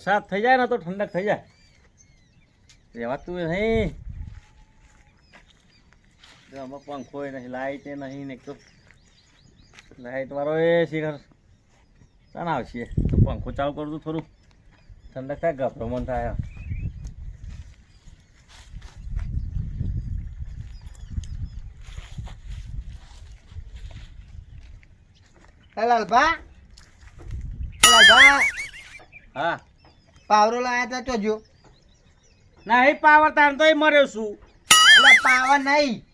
વરસાદ થઈ જાય ને તો ઠંડક થઈ જાય રહેવાતું નહીં આમાં પંખો નહીં લાઇટ નહીં ને તો લાઇટ વાળો એ શિખર ચાલ આવશે તો પંખો ચાલુ કરું છું થોડું ઠંડક થાય ગભરામણ થાય લાલભા હા પાવરો લાયા તા ચોજો નહીં પાવર તાર તો મર્યો છું એટલે પાવર નહીં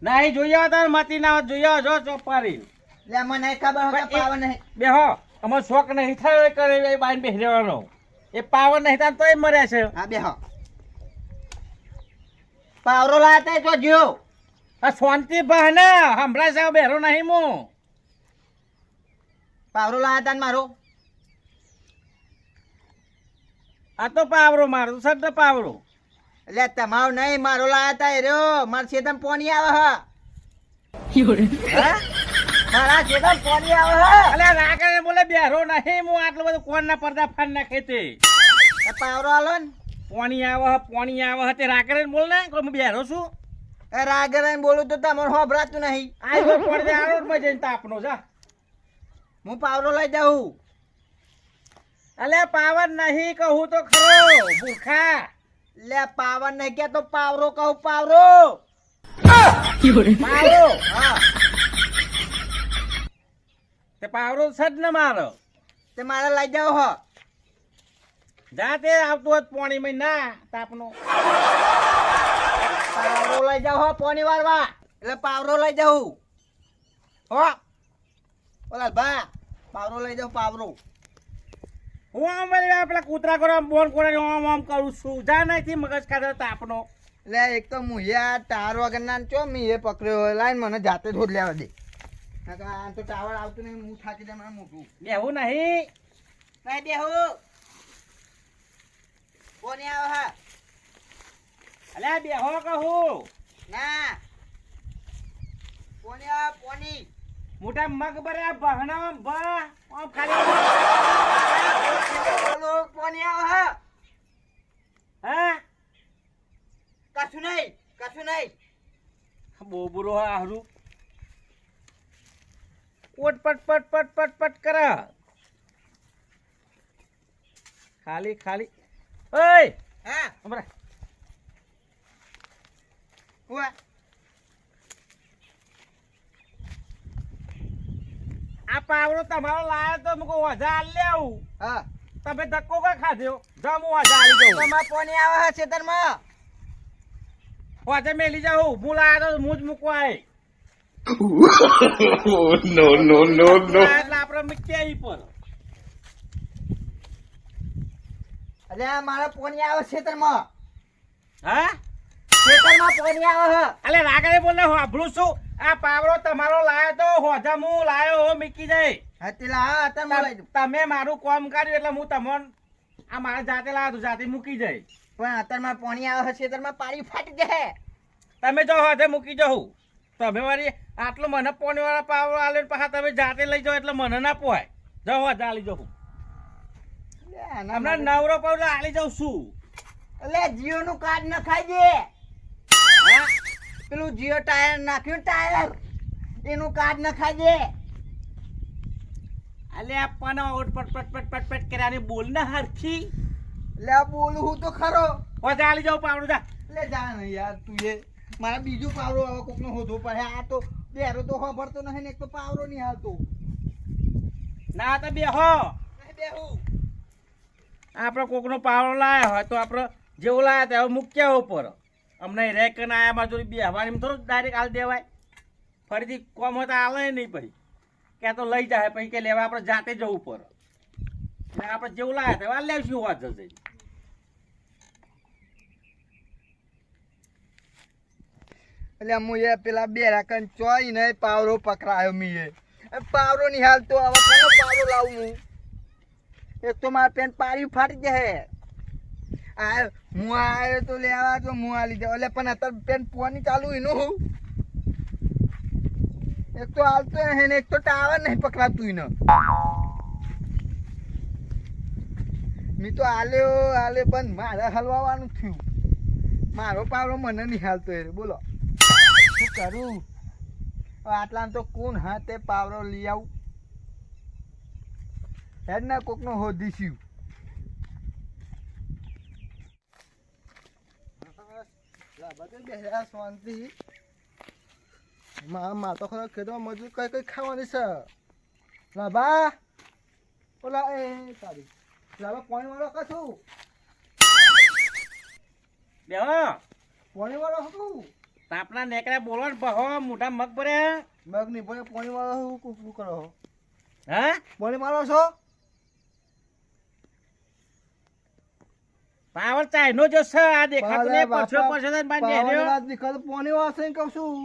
નહીં જોઈ આવો તાર મતી ના જોઈ આવો જો ચોપારી એટલે મને ખબર હોય કે પાવર નહીં બેહો અમારો શોખ નહીં થયો એ કરે એ બાઈને બેસી રહેવાનો એ પાવર નહીં તાર તોય મર્યા છે હા બેહો પાવરો લાયા તા ચોજો આ શાંતિ બહાને હમણાં સાહેબ બેરો નહીં હું પાવરો લાયા તા ને મારો આ તો પાવરો મારો સદ પાવરો એટલે તમારો નહીં મારો લાયા તા એ રહ્યો મારા ખેતર પોણી આવે હા મારા ખેતર પોણી આવે હા અલે રાગને બોલે બેરો નહીં હું આટલો બધો કોણ ના પડદા ફાડ નાખે તે પાવરો આલો ને પોણી આવે તે રાગને બોલ ને કોઈ હું બેરો છું એ રાગરે બોલું તો તમારે હોભરાતું નહીં આ જો પડદે આરો માં જઈને તાપનો જા હું પાવરો લઈ જાઉં અલે પાવર નહીં કહું તો ખરો ભૂખા લે પાવર નહીં કે તો પાવરો કહું પાવરો પાવરો હા તે પાવરો સદ ને મારો તે મારે લઈ જાવ હો જા તે આવતો હોત પોણી માં ના તાપનો પાવરો લઈ જાવ હો પોણી વાળવા એટલે પાવરો લઈ જાઉં હો ઓલા ભા પાવરો લઈ જાવ પાવરો હું આમ પેલા કૂતરા કરો બોન કરે આમ આમ કરું છું જા નથી મગજ કાઢે તાપનો એટલે એક તો મુહિયા ટાવર વગર ના ચો મી એ પકડ્યો લાઈન મને જાતે ધોધ લેવા દે આ તો ટાવર આવતું નહીં હું થાકી દે મને મોટું બેહું નહીં નહીં બેહું કોને આવે હા અલે બેહો કહું ના કોને આવે પોની મોટા મગ બરે આ બહણા બા આમ ખાલી બોલો કોને આવે હા હા કશું નહીં બોબરો હારું કોટ પટ પટ પટ પટ પટ કરે ખાલી ઓય હા હમરા હુઆ આ પાવડો તમારો લાયો તો મકો વજા આલ લેવું હા તમે ધક્કો કા ખાધ્યો જમ વજા આલી દઉં તમાર પોની આવે હા ખેતરમાં વજા મેલી જાઉં હું લાયો તો હું જ મૂકવાય no. એટલે આપણે મૂકીએ ઈ પર અલ્યા મારા પોની આવે ખેતરમાં હા ખેતરમાં પોની આવે હા અલે રાગડે બોલે હોભળું છું આ પાવડો તમારો લાયો તો હોજા હું લાયો હો મીકી જાય હતીલા હા અત્યારે લઈ તમે મારું કામ કર્યું એટલે હું તમને આ મારા જાતે લાવ્યો તો જાતે મૂકી જાય પણ અત્યારમાં પોણી આવે છે ખેતરમાં પાણી ફાટી જાય તમે જો હાથે મૂકી જાઉં તમે મારી આટલો મને પોણી વાળા પાવડો આલે પાછા તમે જાતે લઈ જાઓ એટલે મને ના પોહાય જાઓ હાથે આલી જાઉં હમણાં નવરો પાવડો આલી જાઉં છું એટલે જીઓ નું કાર્ડ ન ખાઈ દે પેલું જીઓ ટાયર નાખ્યું ટાયર એનું કાર્ડ ન ખાઈ દે અલે આપવાનો ઓટ પટ પટ પટ પટ પટ કર્યાની બોલ ને હરખી લે બોલું હું તો ખરો હાથે આલી જાઉં પાવડો જા લે જા ને યાર તું એ મારા બીજું પાવરો આવે કોકનો હોધો પડે આ તો બેરો તો ખબરતો નહીં ને એક તો પાવરો નહીં હાલતો ના તો બેહો બેહું આપણે કોકનો પાવડો લાવ્યો હોય તો આપણે જેવું લાવ્યા તે હવે મૂક્યા ઉપર અમને રેકન આયા બાજુ બેહવાની થોડું ડાયરેક્ટ હાલ દેવાય ફરીથી કોમ હોય તો હાલે નહીં પછી ક્યાં તો લઈ જાય પછી કે લેવા આપણે જાતે જવું પડે એટલે આપણે જેવું લાવ્યા તે વાર લેવશું વાત જશે એટલે હું એ પેલા બે રાખન ચોઈ નહીં પાવરો પકડાયો મીએ પાવરો નહીં હાલતો હવે કનો પાવરો લાવું હું એક તો મારા પેન્ટ પારી ફાટી જાય આ હું આવ્યો તો લેવા તો હું આ લીધો એટલે પણ અત્યારે પેન્ટ પોવાની ચાલુ એનું હું એક તો હાલતો નહીં ને એક તો ટાવર નહીં પકડાતું એને મેં તો આલે પણ મારે હલવાવાનું થયું. મારો પાવરો મને નહીં હાલતો એ બોલો શું કરું? હવે આટલામાં તો કોણ હાથે પાવરો લઈ આવું? હેડ ના કોકનો હોદીશું. શાંતિ માં તો ખરો ખેતરમાં મજૂર કઈ ખાવાની છે. લાભા ઓલા એ તારી લાભા પાણી વાળો કશું બેહો પાણી વાળો હતું. તાપના નેકરા બોલો ને બહો મોટા મગ ભર્યા. મગ નહીં ભલે પાણી વાળો શું કરો? હા પાણી વાળો છો? પાવર ચાઈનો જો છે આ દેખાતું ને પરછો ને બાર નેર્યો પાણી વાળો છે કહું છું.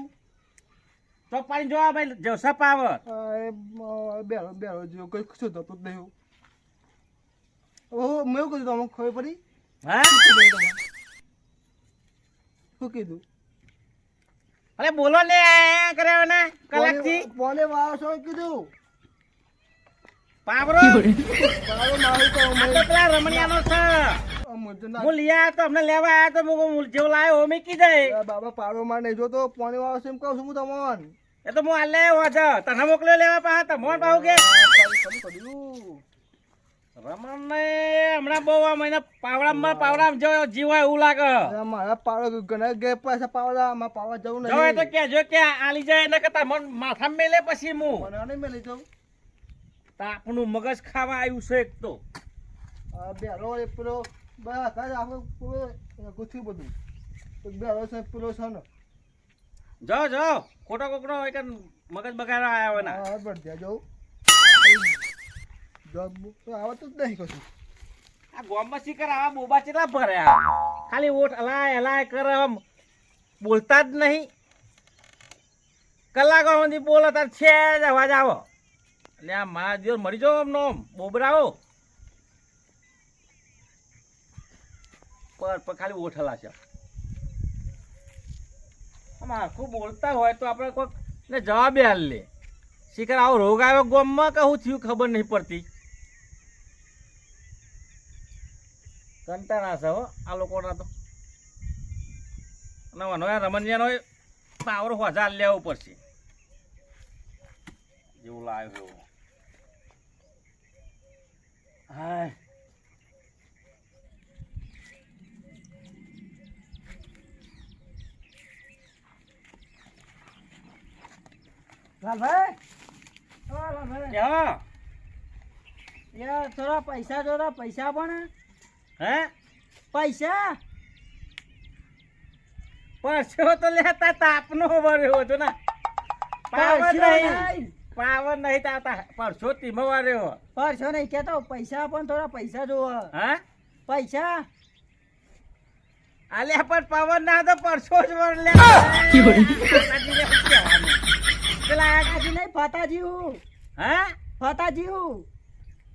તો પાણી જોવા ભાઈ જોશે પાવર. બેરો બેરો જો કઈ શું થતું જ નહીં. મેં એવું કીધું તમને ખબર પડી? હા શું કીધું? અરે બોલો ને આ કર્યો ને કલાકથી પાણી વાળો છો કીધું. પાવરો પાવરો મારું તો આ તો પેલા રમણિયાનો છે. હું લઈ આવ્યો તો અમને લેવા આવ્યો તો હું જેવો લાવ્યો મેં કીધે બાબા પાવરો માં નહીં જોતો પાણી વાળો છે એમ કહું છું હું તમને. એ તો હું આ લેવો છે તને મોકલ્યો લેવા પા તમોન પાવ કે રમણ ને હમણાં બહુ આ મહિના પાવડામાં જો જીવ હોય એવું લાગે. મારા પાવડો ઘણા ગયા પૈસા પાવડા માં પાવા જવું જો એ નહીં. તો કેજો કે આલી જાય એને કરતા મન માથા મેલે પછી હું મને નહીં મેલી જાઉં. આપણું મગજ ખાવા આવ્યું છે એક તો. બેરો એ પેલો બસ આપણે પૂરો ગુથ્યું બધું બેરો છે પેલો છે ને જો ખોટો કોકનો એક મગજ બગાડવા આવ્યા હોય ના. હા બસ ત્યાં જવું આવતું જ નહીં કશું. આ ગોમમાં શીકર આવા બોબા ચેટલા ભર્યા ખાલી ઓઠ હલાય કરે આમ બોલતા જ નહીં. કલાકો સુધી બોલો તાર છે જ અવાજ આવો એટલે આ મારા દિવસ મરી જાઓ આમનો બોબરાઓ પર ખાલી ઓઠ હલાશે. આમ આખું બોલતા હોય તો આપણે કોઈક ને જવાબે હાલ લે. શીકર આવો રોગ આવ્યો ગોમમાં કે શું થયું ખબર નહીં પડતી. કંટાળા છે હો આ લોકોના તો. અને રમણિયાનો પાવર હોજા લેવો પડશે જેવું લાવ્યો. હાય લાલભાઈ હા યાર થોડા પૈસા પણ હે પૈસા પરસ્યો તો લેતા તાપનો વર્યો હતો ને. પાવર નહીં તાતા પરસો તીમો વર્યો. પરસો નહીં કેતો પૈસા પણ થોડા પૈસા જોવો. હા પૈસા આલ્યા પણ પાવર ના તો પરસો જ વર લે. પેલા નહીં ફાતાજી હું હા ફાતાજી હું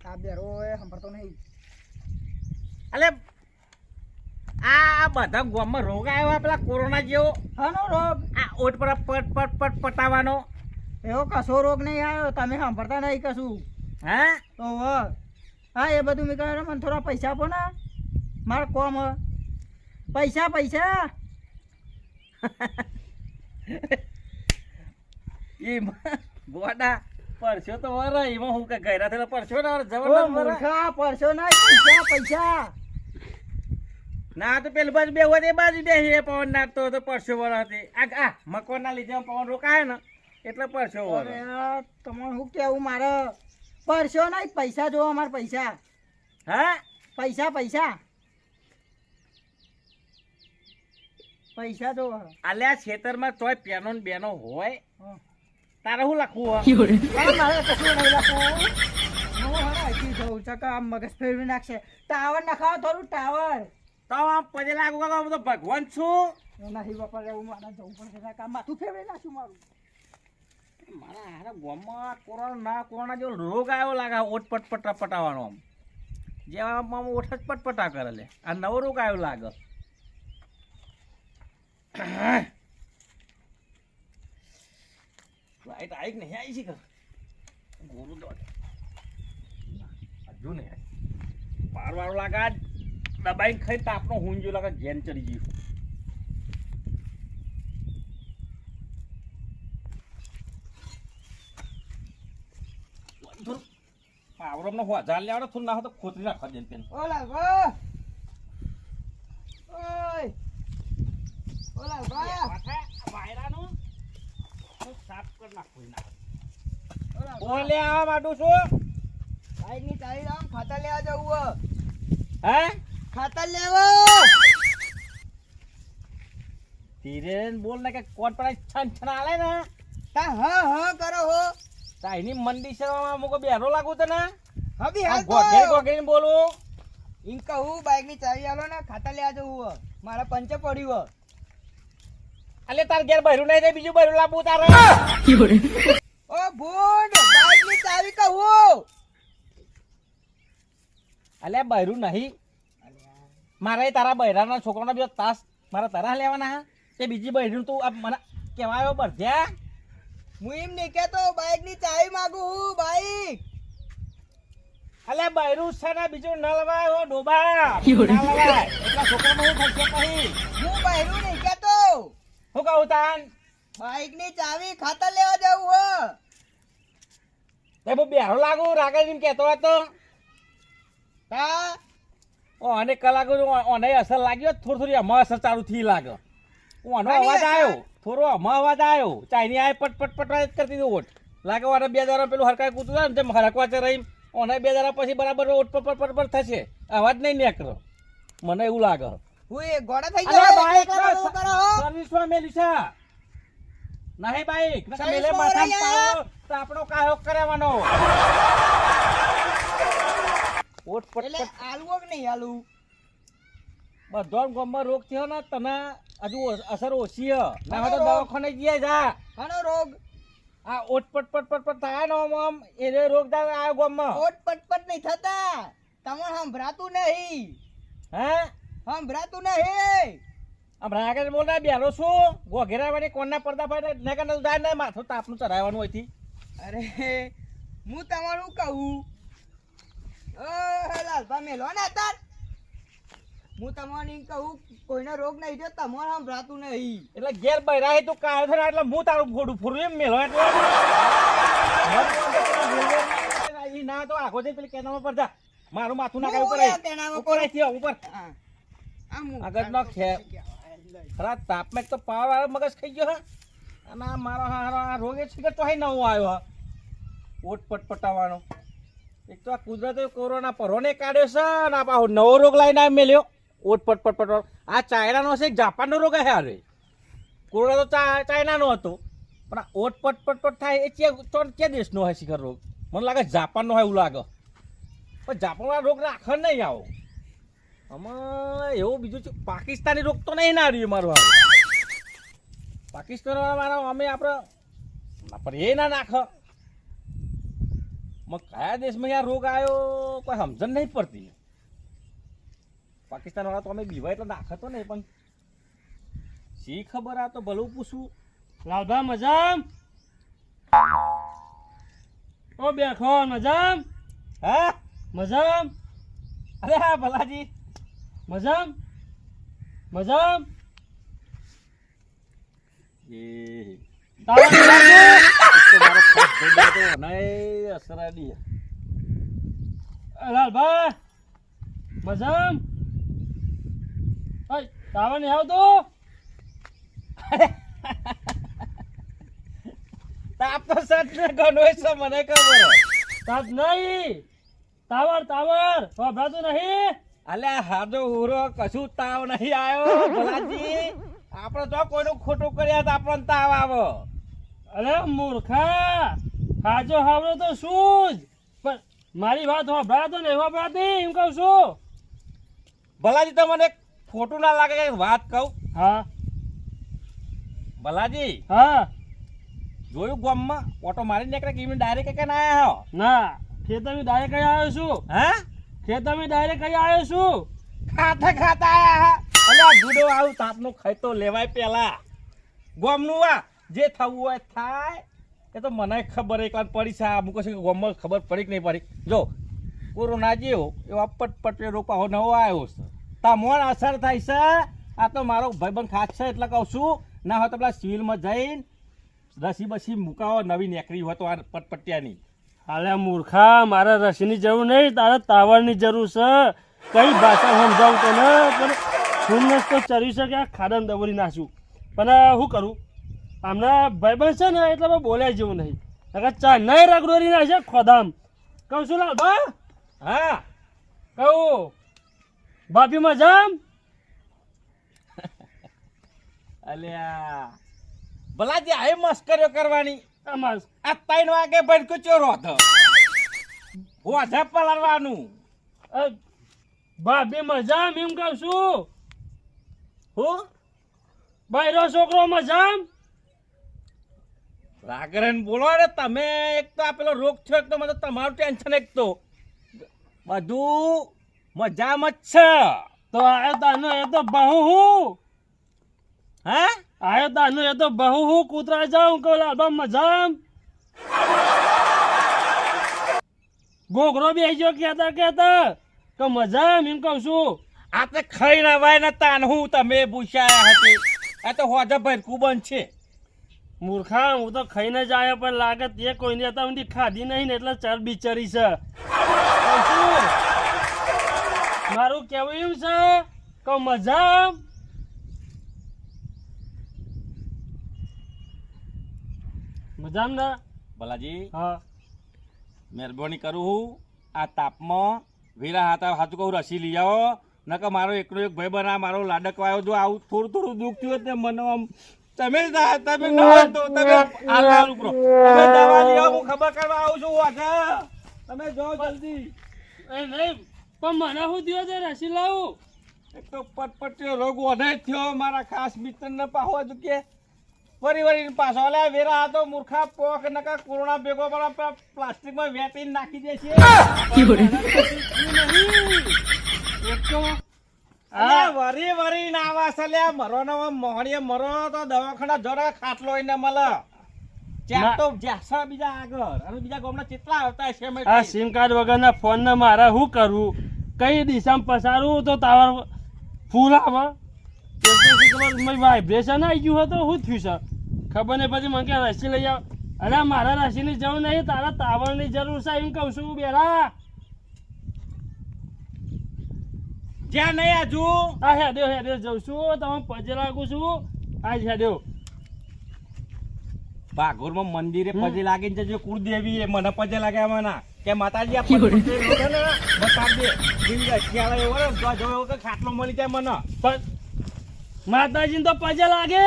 આ બેરો એ સંભળતો નહીં. અલે આ બધા ગામમાં રોગ આવ્યો પેલા કોરોના જેવો. હાનો રોગ? આ ઓટ પર પટ પટાવાનો. એવો કશો રોગ નહીં આવ્યો તમે સાંભળતા નહીં કશું. હા તો હા એ બધું મેં કહ્યું મને થોડા પૈસા આપો ને મારે કોમ પૈસા ગોડા પરસ્યો તો વર એમાં હું કે ગયરા થયેલા પરસ્યો ના જબરદસ્ત મૂર્ખા પરસો ના પૈસા ના તો પેલી બાજુ બે હોય એ બાજુ બે પવન નાખતો હતો પરસ્યો વર હતી. આ મકવાન ના લીધે પવન રોકાય ને એટલે પરસ્યો વર. તમારે શું કેવું મારે પરસો નહીં પૈસા જોવો અમારે પૈસા. હા પૈસા જોવો. આલ્યા ખેતરમાં તોય પેનો ને બેનો હોય તારે શું લખવું મારે કશું નહીં લખવું. મગજ ફેરવી નાખશે. ટાવર નખાવો થોડું ટાવર. તો આમ પજે લાગુ કાકા હું તો ભગવાન છું. નહીં બાપા એવું મારે જવું પડશે કામ માથું ફેરવી નાખ્યું મારું. મારા હારા ગામમાં કોરોના જેવો રોગ આવ્યો લાગે ઓટ પટાવાનો આમ જેવામાં ઓઠ જ પટપટા કરે લે. આ નવો રોગ આવ્યો લાગે. લાઈટ આવી નહીં આવી છે કે ગોરું દોડ હજુ નહીં આવી બાર વાર લાગે આજ દબાઈ ખાઈ તાપનો હું જો લાગે જેન ચડી ગયું પાવરમનો હોજાર લેવડો થોડું ના હોય તો ખોતરી નાખવા દે પેન ઓલા વાહ ઓય ઓલા વાહ વાયરાનું સાફ કરી નાખવું ના ઓલા ઓલે આવા માંડું છું બાઈક ની ચાવી લાવ ખાતર લેવા જવું હે ખાતર લેવા ધીરે બોલ ને કે કોણ પણ છન છન આલે ને તા હા હા કરો હો તાઈની મંડી સેવામાં મુકો બેરો લાગુ તને હબી આ હાલ ગોગેર ગોગેર બોલું ઇન કહું બાઈક ની ચાવી આલો ને ખાતર લેવા જવું મારા પંચે પડ્યું અલે તાર ઘેર બહેરું નહીં જાય બીજું બહેરું લાવવું તારે ઓ ભૂંડ બાઈક ની ચાવી કહું અલે બહેરું નહીં મારે તારા બહેરાના છોકરાનો બે તાસ મારા તારા લેવાના હા તે બીજી બહેરું તું આ મને કહેવાયો બરધ્યા હું એમ નહીં કેતો બાઈક ની ચાવી માંગુ હું બાઈક અલે બહેરું છે ને બીજું ન લવાય હો ડોબા ના લવાય એટલા છોકરાનું હું થશે કહી હું બહેરું નહીં કેતો હું કહું તાન બાઈક ની ચાવી ખાતર લેવા જવું હો તે હું બેરો લાગુ રાગે એમ કહેતો હતો તા ઓ અને કલાકો ઓને અસર લાગ્યો થોડી અમાર અસર ચાલુ થી લાગે ઓનો આની અવાજ અસર? આવ્યો થોડો અમાર અવાજ આવ્યો ચાઈની આય પટ પટ પટ જ કરતી હતી ઓટ લાગે ઓને 2000 પેલું હરકાય કૂતું થાય ને તેમ હરકવા છે રહી ઓને 2000 પછી બરાબર ઓટ પર પર પર થશે અવાજ નહીં નીકળો મને એવું લાગે હું એ ગોડા થઈ અલે ગયો બાઈક કરો હો સર્વિસમાં મેલી છે નહીં બાઈક નકર મેલે સર્વિસમાં માથા રહ્યા. પાડો તો આપણો કાયો કરાવવાનો ઓટ પટ એટલે પટ આલવો કે નહીં આલુ બધો ગામમાં રોગ થયો ને તને હજુ અસર ઓછી હ ના હોય તો આનો રોગ? દવાખાને જઈએ જા આનો રોગ આ ઓટ પટ પટ પટ પટ થાય ને આમ એ રોગ થાય આ ગામમાં ઓટ પટપટ નહીં થતા તમને સંભળાતું નહીં હે સંભળાતું નહીં હમણાં આગળ બોલ ના બેરો છું ગોઘેરાવાની કોણના પડદા ફાટે ને કે જાય ને માથું તાપનું ચડાવવાનું હોયથી અરે હું તમારું કહું ઓ લાલભા મેલો ને તાર હું તમને એમ કહું કોઈનો રોગ નહીં થયો તમારે સંભળાતું નહીં એટલે ઘેર બૈરા તું કાયો થાય એટલે હું તારું ફોડું ફોડું એમ મેલો એટલે ઈ ના તો આખો જઈ પેલી કેનામાં પર જા મારું માથું ના કાય ઉપર હું કેનામાં ઉપર થયો ઉપર હા. આમ હું આગળનો ખે- ખરા તાપમાં એક તો પાવર વાળો મગજ ખાઈ ગયો હા અને આ મારો આ રોગે છે કે તો નવો આવ્યો હા ઓટ પટપટાવાનો એક તો આ કુદરતે કોરોના પરોને કાઢ્યો છે અને આ પાછો નવો રોગ લઈને આવી મેલ્યો ઓટ પટપટપટ આ ચાઇનાનો છે એક જાપાનનો રોગ હે અરે કોરોના તો ચાઇનાનો હતો પણ આ ઓટ પટપટપટ થાય એ કે દેશનો હોય શિખર રોગ મને લાગે જાપાનનો હોય એવું લાગે પણ જાપાનવાળા રોગ રાખે નહીં આવો આમાં એવું બીજું છે પાકિસ્તાની રોગ તો નહીં ના રહ્યું મારું આવે પાકિસ્તાન વાળા અમે આપણે પણ એ ના નાખ કયા દેશમાં યાર રોગ આવ્યો કોઈ સમજણ નહીં પડતી પાકિસ્તાન વાળા તો અમે બીવાય એટલે નાખતો નહીં પણ શી ખબર આ તો ભલું પૂછવું લાલભા મજામ ઓ બેખો મજામ હા મજામ અરે હા ભલાજી મજામ મજામ એ તારા તો મારો ખાસ ભાઈ તો નહીં અસરાડી લાલભા મજામ ઓય તાવા નહીં આવતો તાપ તો સચ ને ઘણો છે મને ખબર તાપ નહીં તાવર તાવર વાભરાતું નહીં અલ્યા હાજો હુરો કશું તાવ નહીં આવ્યો ભલાજી આપણે તો કોઈનું ખોટું કર્યા તો આપણને તાવ આવો અરે મૂર્ખા ખાજો હાવડો તો શું જ પણ મારી વાત વાભરાતો નહીં વાભરાતી એમ કહું છું ભલાજી તમને એક ખોટું ના લાગે કે વાત કહું હા ભલાજી હા જોયું ગામમાં ઓટો મારી નીકળે કે ડાયરેક્ટ કે ના આવ્યા ના ખેતરમાં ડાયરેક્ટ કઈ આવ્યો છું હા ખેતરમાં ડાયરેક્ટ કઈ આવ્યો છું ખાતા ખાતા આયા અલ્યા ગુડો આવું તાપનું ખાઈ તો લેવાય પેલા ગામનું આ જે થવું હોય થાય એ તો મને ખબર એક વાર પડી છે અમુક છે કે ગામમાં ખબર પડી કે નહીં પડી જો કોરોના જેવો એવો પટપટીયો રોગ પાછો નવો આવ્યો છે તમોને અસર થાય છે. આ તો મારો ભાઈબંધ ખાસ છે એટલે કહું છું, ના હોય તો પેલા સિવિલમાં જઈને રસી બસી મુકાવો નવી નીકળી હોય તો આ પટપટિયાની. હાલે મૂર્ખા, મારે રસીની જરૂર નહીં, તારે તાવરની જરૂર છે. કઈ ભાષા સમજાવું તને, પણ સુનસ તો ચરી છે કે આ ખાડાને દબોરી નાખશું. પણ શું કરું, હમણાં ભાઈબંધ છે ને એટલે બોલાય જેવું નહીં. ચા નહીં રગડોરી નાખશે ખોદામ. કહું છું લાલબા, હા કહું બાપી મજામ. અલ્યા ભલા જે આ મસ્કરીઓ કરવાની. અમાર આ 3 વાગે ભડકો ચોરો હતો ઓઝા પલાળવાનું. ભાભી મજામ એમ કહું છું. હું બૈરો છોકરો મજામ. રાગરન બોલો ને તમે. એક તો આ પેલો રોગ થયો, એક તો મને તમારું ટેન્શન, એક તો બધું મજામાં જ છે. તો આયો તાનો એ તો બહુ હું. હા આયો તાનો એ તો બહુ હું કૂતરા જાઉં કહું લાલબા મજામ. ગોગરો બેસી ગયો કહેતા કે મજામ એમ કહું છું. આ તો ખાઈ ના વાય ને તાન હું તમે પૂછાયા હતી. આ તો હોજા ભરકું બંધ છે. મૂર્ખા, હું તો ખાઈને જ આવ્યો, પણ લાગે તે કોઈને હતા ઊંધી ખાધી નહીં ને એટલે ચરબી ચરી છે. કહું છું, મારું કેવું એમ છે કે મજામ. મજામ ના ભલાજી હા મહેરબાની કરું હું આ તાપમાં વીરા હાથા હાથું કહું રસી લઈ આવો. નકર મારો એકનો એક ભાઈ બના મારો લાડકવાયો જો આવું થોડું થોડું દુઃખ થયું ને મને આમ તમે ના તો તમે આલા ઉપરો તમે દવા લઈ આવો. હું ખબર કરવા આવું છું. વાઘા તમે જો જલ્દી. એ નહીં પણ મને શું થયો છે રસી લાવું. એક તો પટપટીયો રોગ ઓઢે થયો મારા ખાસ મિત્રને પાહવા જો કે વરી પાછો લે વેરા હતો મૂર્ખા પોક નકા કોરોના ભેગો પણ પ્લાસ્ટિકમાં વેટીને નાખી દે છે. એક તો વરી નાવા સલ્યા મરો ને મોહણીએ મરો તો દવાખાના જરા ખાટલો એને મળે. જ્યાં તો જ્યાં બીજા આગળ અને બીજા ગામના કેટલા આવતા છે. આ સિમ કાર્ડ વગરના ફોન ને મારે શું કરવું, કઈ દિશામાં પસારવું તો તાવર ફૂલ આવે. વાઇબ્રેશન આવી ગયું હતું, શું થયું છે ખબર નહીં. પછી મને કે રસી લઈ આવ. અરે મારા રસીની જરૂર નહીં, તારા તાવરની જરૂર છે એમ કહું છું. બેરા જ્યાં નહીં આજુ આ હેડ્યો જઉં છું, તમે પજે લાગુ છું. આજ હેડ્યો ભાગોરમાં મંદિરે પજે લાગીને જજો. કુળદેવી એ મને પજે લાગે મને કે માતાજી આ પજે બતાવ દે. ખાટલો મળી જાય મને. પણ માતાજીને તો પજે લાગે,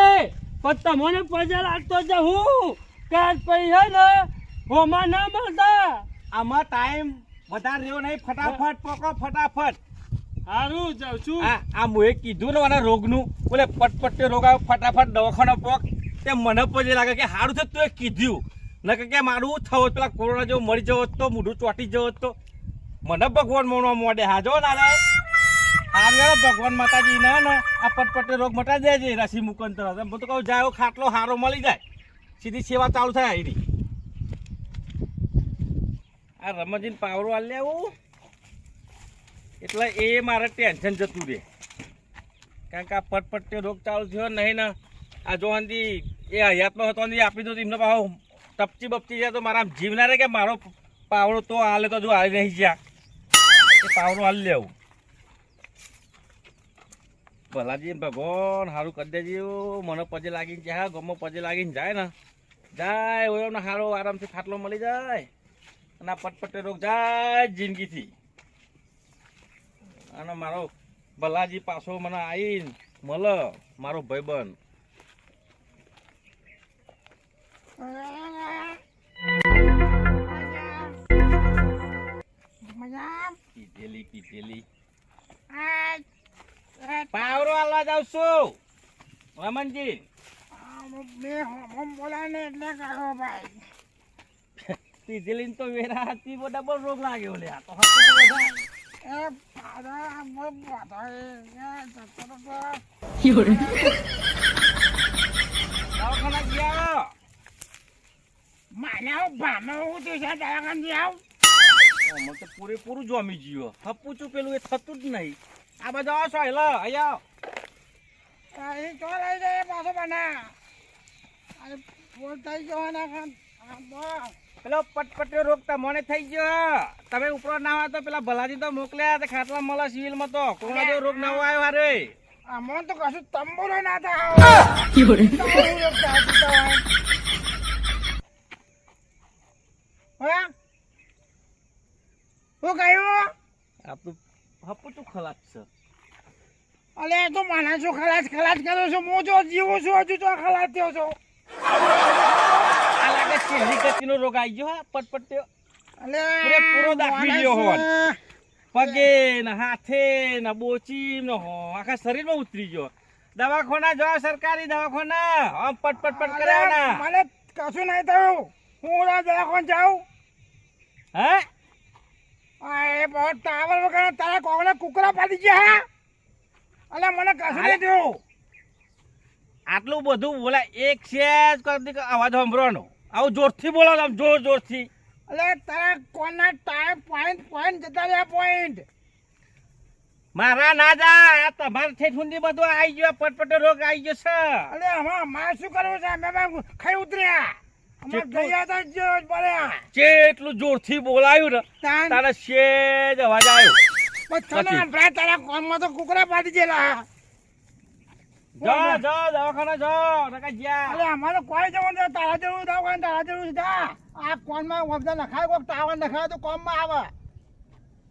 પણ તમને પજે લાગતો જ હું કાચ પૈસા ને હોમાં ના મળતા. આમાં ટાઈમ વધારે રહ્યો નહીં. ફટાફટ પકડો ફટાફટ. સારું જાઉં છું. આ મુએ કીધું ને મને રોગનું બોલે પટપટ્યો રોગ આવ્યો ફટાફટ દવાખાનો પોક. તે મને પછી લાગે કે સારું છે તું કીધું ન કે મારું થવું પેલા કોરોના જેવું મરી જવો તો મોઢું ચોટી જવો તો મને ભગવાન મોણવા મોડે હાજો ના હાલ ભગવાન માતાજી ના ને આ પટપટ્યો રોગ મટા દેજે રસી મૂકન તરત. હું તો કહું જાય ખાટલો સારો મળી જાય સીધી સેવા ચાલુ થાય. એની આ રમજીને પાવરો હાલ લેવું એટલે એ મારે ટેન્શન જતું રહે. કારણ કે આ પટપટ્યો રોગ ચાલુ થયો નહીં ને આ જોવાથી એ હયાતમાં હતો આપી દો એમને પાછો ટપચી બપચી જાય તો મારા જીવ ના રહે કે મારો પાવડો તો હાલે તો જો હાલી નહીં જ્યાં એ પાવડો હાલ લેવું. ભલાજી ભગવાન સારું કરી દેજે. મને પજે લાગીને જાય ગમો પજે લાગીને જાય ને જાય હોય ને સારો આરામથી ખાટલો મળી જાય અને આ પટપટ્યો રોગ જાય જિંદગીથી. અને મારો ભલાજી પાછો મને આવીને મળે મારો ભાઈબંધ. કીધેલી પાવરો હાલવા જાઉં છું રમનજી. કીધેલી તો વેરા હતી ડબલ રોગ લાગ્યો લે. આ તો દવાખાના ગયા આમાં તો પૂરેપૂરું જોમી ગયો હપુચું પેલું એ થતું જ નહીં આ બાજુ આવો છો હેલો અહીંયા અહીં તો લઈ જાય પાછો બના અરે ફોન થઈ જવાના ખાન પેલો પટપટીયો રોગ તમને થઈ ગયો તમે ઉપરો ના હોય તો પેલા ભલાજી તો મોકલ્યા તે ખાટલા મળે સિવિલમાં તો કોરોના જેવો રોગ નવો આવ્યો હારે આમાં તો કશું તંબુરો ના થાય શું કહ્યું આપણું હપુચું ખલાસ છે અલે તો માના છો ખલાસ કરું છું હું જો જીવું છું હજુ તો ખલાસ થયો છો આ લાગે છેલ્લી ગતિનો રોગ આવી ગયો હા પટપટીયો અલે પૂરેપૂરો દાખવી ગયો હોત પગે ને હાથે ને બોચી ને આખા શરીરમાં ઉતરી ગયો દવાખાના જો સરકારી દવાખાના આમ પટ કર્યા મને કશું નહીં થયું હું દવાખાને જાઉં હે એ બહુ ટાવર વગર તારા કોગને કુકરા પાડી ગયા અલે મને કશું નહીં થયું આટલું બધું બોલા એક સેજ કરતી અવાજ સાંભળવાનો આવું જોરથી બોલો આમ જોરથી અલે તારા કોના ટાઈમ પોઈન્ટ જતા રહ્યા પોઈન્ટ મારા ના જા આ તમારે ઠેઠ સુધી બધું આવી ગયો પટપટો રોગ આવી ગયો છે અલે અમાર માં શું કરવું છે અમે ખાઈ ઉતર્યા અમાર ગયા તા જ પડ્યા જેટલું જોરથી બોલાયું ને તારા સેજ અવાજ આવ્યો પછી તારા કોનમાં તો કુકરા પાડી ગયેલા જા દવાખાના જા નકા જ્યા અલે અમારે કોઈ જવાનું નથી તારા જેવું દવાખાને તારા જેવું જા આ કોનમાં વખત નખાય કોક ટાવર નખાય તો કોમમાં આવે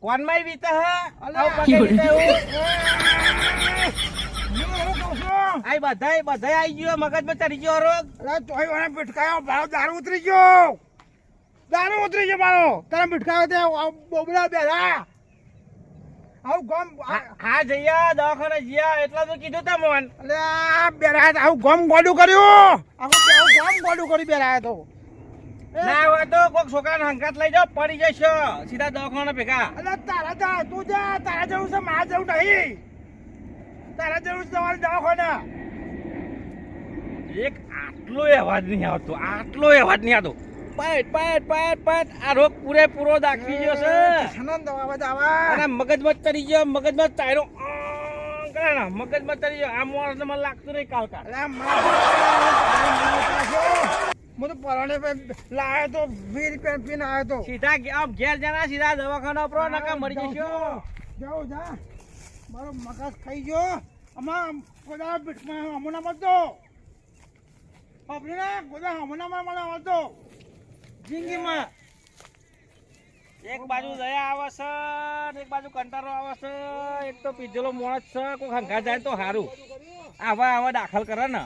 કોનમાં વીતા હે અલે આવ પગે વીતા હું કહું છું આઈ બધાય આવી ગયો મગજમાં ચડી ગયો રોગ અરે તોય મને ભટકાયો ભાવ દારૂ ઉતરી ગયો મારો તને ભટકાયો તે બોબડા બેરા આવું ગમ હા જઈયા દવાખાને જઈયા એટલા તો કીધું તા મોન અલે આ બેરા આવું ગમ ગોડું કર્યું ગમ ગોડું કરી બેરા તો ના હોય તો કોક છોકરાને હંકાત લઈ જાઓ પડી જશે સીધા દવાખાના ભેગા અલે તારા જા તું જા તારા જેવું છે મારા જેવું નહીં તારા જેવું છે તમારી દવાખાના એક આટલો અવાજ નહીં આવતો પાટ આ રોગ પૂરેપૂરો દાખવી ગયો છે આનંદ અવાજ આવે અને મગજમાં ચડી ગયો મગજમાં ચાયરો મગજમાં ચડી ગયો આ મોણસ મને લાગતું નહીં કાલકા અલે હું તો પરાણે લાયો તો 20 રૂપિયા પીને આવ્યો તો સીધા આમ ઘેર જણા સીધા દવાખાના ઉપર નકા મરી જશો જાઓ જા મારો મગજ ખાઈ ગયો આમાં ગોદા પીઠમાં હમણાં મળતો આપણે ગોદા હમણાં મને મળતો જિંદગીમાં એક બાજુ દયા આવે છે ને એક બાજુ કંટાળો આવે છે એક તો પીધેલો મોણસ છે કોઈ હંગા જાય તો સારું આવા દાખલ કરે ને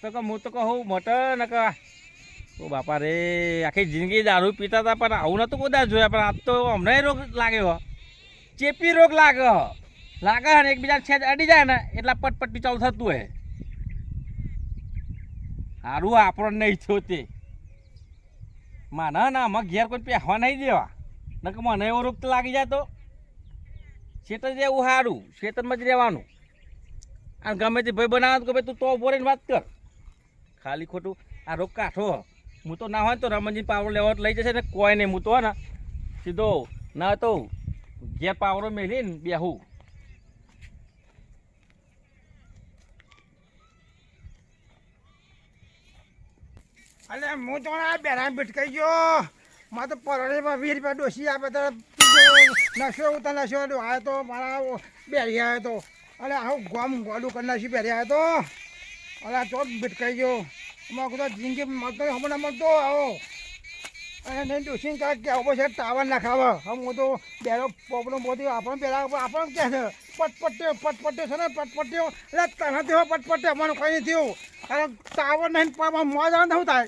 તો કે હું તો કહું મોટર ને કે ઓ બાપા રે આખી જિંદગી દારૂ પીતા હતા પણ આવું નતું બધા જોયા પણ આજ તો હમણાં રોગ લાગ્યો ચેપી રોગ લાગે ને એકબીજા છેદ અડી જાય ને એટલા પટપટી ચાલુ થતું હોય સારું આપણને નહીં થયો તે ના આમાં ઘેર કોઈ પહેવા નહીં દેવા નકે મને એવો રોગ તો લાગી જાય તો ખેતર જેવું સારું ખેતરમાં જ રહેવાનું અને ગમે તે ભાઈ બનાવે તો ભાઈ તું તો બોરીને વાત કર ખાલી ખોટું આ રોગ કાઠો હું તો ના હોય તો રમણજી પાવડો લેવા લઈ જશે ને કોઈ નહીં હું તો ને સીધો ના તો ઘેર પાવડો મેલીને બેહું અલે હું તો આ બેરા ભટકાઈ ગયો માં તો પરોળીમાં 20 રૂપિયા ડોસી આપે તો નશો ઉતા નશો આવ્યો તો મારા બેરી આવ્યો તો અલે આવું ગમ ગોડું કરી નાખી બેરી આવ્યો તો અલે તો ભટકાઈ ગયો અમારે કદાચ જિંદગી મળતો હમણાં મળતો આવો અને નહીં ડોસી કાંઈક કે આવો છે ટાવર નાખાવે હું તો બેરો પોપડો મોતી આપણને પહેલાં આપણને કહે છે પટપટ્યો છે ને પટપટ્યો એટલે તને થયો પટપટ્યો મને કંઈ નહીં થયું અને ટાવર નહીં મોજ આવે શું થાય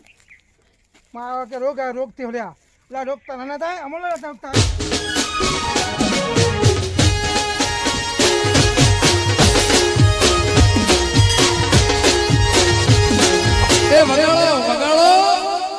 મારો કે રોગ થયો લ્યા એટલે રોગ તને ના થાય અમલો થાય એ મને